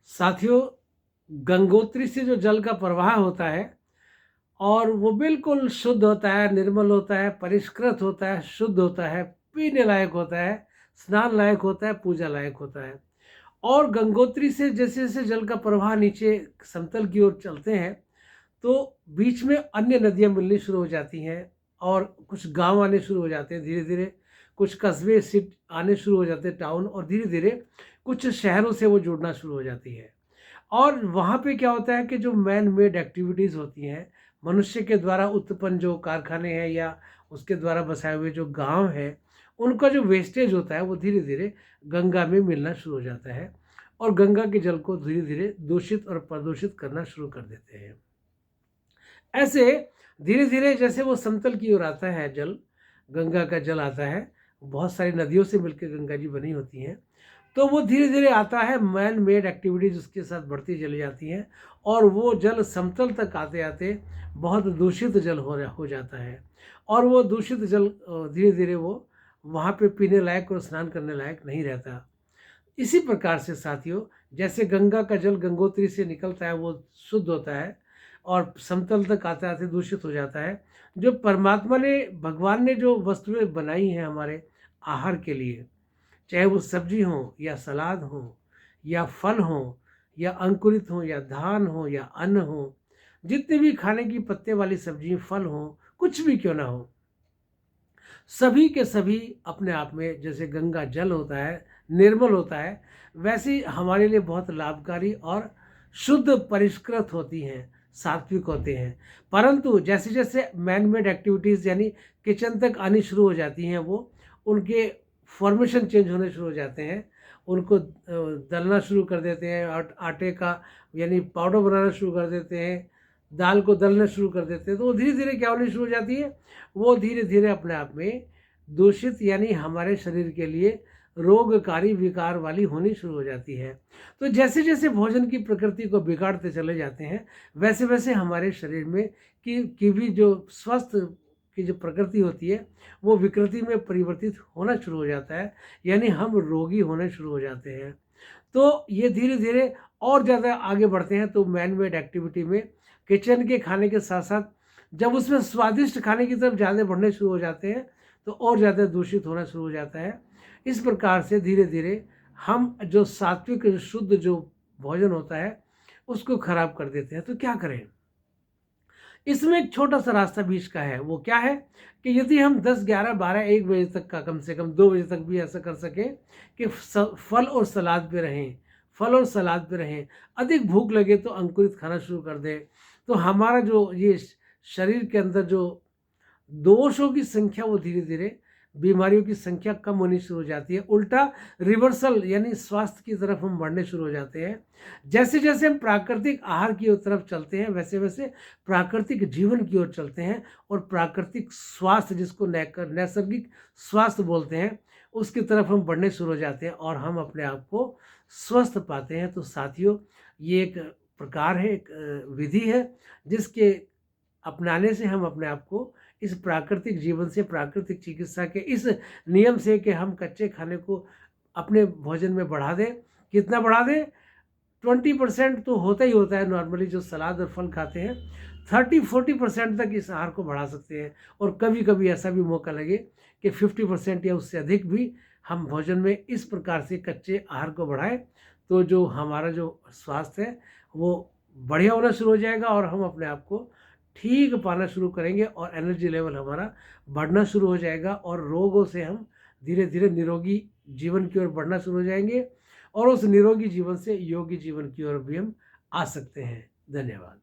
साथियों, गंगोत्री से जो जल का प्रवाह होता है और वो बिल्कुल शुद्ध होता है, निर्मल होता है, परिष्कृत होता है, शुद्ध होता है, पीने लायक होता है, स्नान लायक होता है, पूजा लायक होता है। और गंगोत्री से जैसे जैसे जल का प्रवाह नीचे समतल की ओर चलते हैं, तो बीच में अन्य नदियाँ मिलनी शुरू हो जाती हैं और कुछ गांव आने शुरू हो जाते हैं धीरे धीरे। कुछ कस्बे सिट आने शुरू हो जाते हैं, टाउन, और धीरे धीरे कुछ शहरों से वो जुड़ना शुरू हो जाती है। और वहाँ पे क्या होता है कि जो मैन मेड एक्टिविटीज़ होती हैं, मनुष्य के द्वारा उत्पन्न जो कारखाने हैं या उसके द्वारा बसाए हुए जो गांव हैं, उनका जो वेस्टेज होता है वो धीरे धीरे गंगा में मिलना शुरू हो जाता है और गंगा के जल को धीरे धीरे दूषित और प्रदूषित करना शुरू कर देते हैं। ऐसे धीरे धीरे जैसे वो समतल की ओर आता है जल, गंगा का जल आता है, बहुत सारी नदियों से मिलकर गंगा जी बनी होती हैं, तो वो धीरे धीरे आता है, मैन मेड एक्टिविटीज़ उसके साथ बढ़ती चली जाती हैं और वो जल समतल तक आते आते बहुत दूषित जल हो जाता है। और वो दूषित जल धीरे धीरे वो वहाँ पे पीने लायक और स्नान करने लायक नहीं रहता। इसी प्रकार से साथियों, जैसे गंगा का जल गंगोत्री से निकलता है वो शुद्ध होता है और समतल तक आते आते दूषित हो जाता है। जो परमात्मा ने, भगवान ने जो वस्तुएं बनाई हैं हमारे आहार के लिए, चाहे वो सब्जी हो या सलाद हो या फल हो या अंकुरित हो या धान हो या अन्न हो, जितने भी खाने की पत्ते वाली सब्जी फल हो, कुछ भी क्यों ना हो, सभी के सभी अपने आप में, जैसे गंगा जल होता है, निर्मल होता है, वैसे ही हमारे लिए बहुत लाभकारी और शुद्ध परिष्कृत होती हैं, सात्विक होते हैं। परंतु जैसे जैसे मैन मेड एक्टिविटीज़ यानी किचन तक आनी शुरू हो जाती हैं, वो उनके फॉर्मेशन चेंज होने शुरू हो जाते हैं, उनको दलना शुरू कर देते हैं, आटे का यानी पाउडर बनाना शुरू कर देते हैं, दाल को दलना शुरू कर देते हैं, तो वो धीरे धीरे क्या होनी शुरू हो जाती है, वो धीरे धीरे अपने आप में दूषित यानी हमारे शरीर के लिए रोगकारी विकार वाली होनी शुरू हो जाती है। तो जैसे जैसे भोजन की प्रकृति को बिगाड़ते चले जाते हैं, वैसे वैसे हमारे शरीर में की भी जो स्वस्थ की जो प्रकृति होती है वो विकृति में परिवर्तित होना शुरू हो जाता है, यानी हम रोगी होने शुरू हो जाते हैं। तो ये धीरे धीरे और ज़्यादा आगे बढ़ते हैं, तो मैन मेड एक्टिविटी में किचन के खाने के साथ साथ जब उसमें स्वादिष्ट खाने की तरफ ज़्यादा बढ़ने शुरू हो जाते हैं, तो और ज़्यादा दूषित होना शुरू हो जाता है। इस प्रकार से धीरे धीरे हम जो सात्विक शुद्ध जो भोजन होता है उसको खराब कर देते हैं। तो क्या करें? इसमें एक छोटा सा रास्ता बीच का है। वो क्या है कि यदि हम 10, 11, 12, 1 बजे तक का, कम से कम 2 बजे तक भी ऐसा कर सकें कि फल और सलाद पे रहें, फल और सलाद पे रहें, अधिक भूख लगे तो अंकुरित खाना शुरू कर दें, तो हमारा जो ये शरीर के अंदर जो दोषों की संख्या वो धीरे धीरे, बीमारियों की संख्या कम होनी शुरू हो जाती है। उल्टा रिवर्सल यानी स्वास्थ्य की तरफ हम बढ़ने शुरू हो जाते हैं। जैसे जैसे हम प्राकृतिक आहार की तरफ चलते हैं, वैसे वैसे प्राकृतिक जीवन की ओर चलते हैं और प्राकृतिक स्वास्थ्य, जिसको नैसर्गिक स्वास्थ्य बोलते हैं, उसकी तरफ हम बढ़ने शुरू हो जाते हैं और हम अपने आप को स्वस्थ पाते हैं। तो साथियों, ये एक प्रकार है, एक विधि है जिसके अपनाने से हम अपने आप को इस प्राकृतिक जीवन से, प्राकृतिक चिकित्सा के इस नियम से कि हम कच्चे खाने को अपने भोजन में बढ़ा दें। कितना बढ़ा दें? 20% तो होता ही होता है नॉर्मली, जो सलाद और फल खाते हैं 30-40% तक इस आहार को बढ़ा सकते हैं। और कभी कभी ऐसा भी मौका लगे कि 50% या उससे अधिक भी हम भोजन में इस प्रकार से कच्चे आहार को बढ़ाएं, तो जो हमारा जो स्वास्थ्य है वो बढ़िया होना शुरू हो जाएगा और हम अपने आप को ठीक पाना शुरू करेंगे और एनर्जी लेवल हमारा बढ़ना शुरू हो जाएगा और रोगों से हम धीरे धीरे निरोगी जीवन की ओर बढ़ना शुरू हो जाएंगे और उस निरोगी जीवन से योगी जीवन की ओर भी हम आ सकते हैं। धन्यवाद।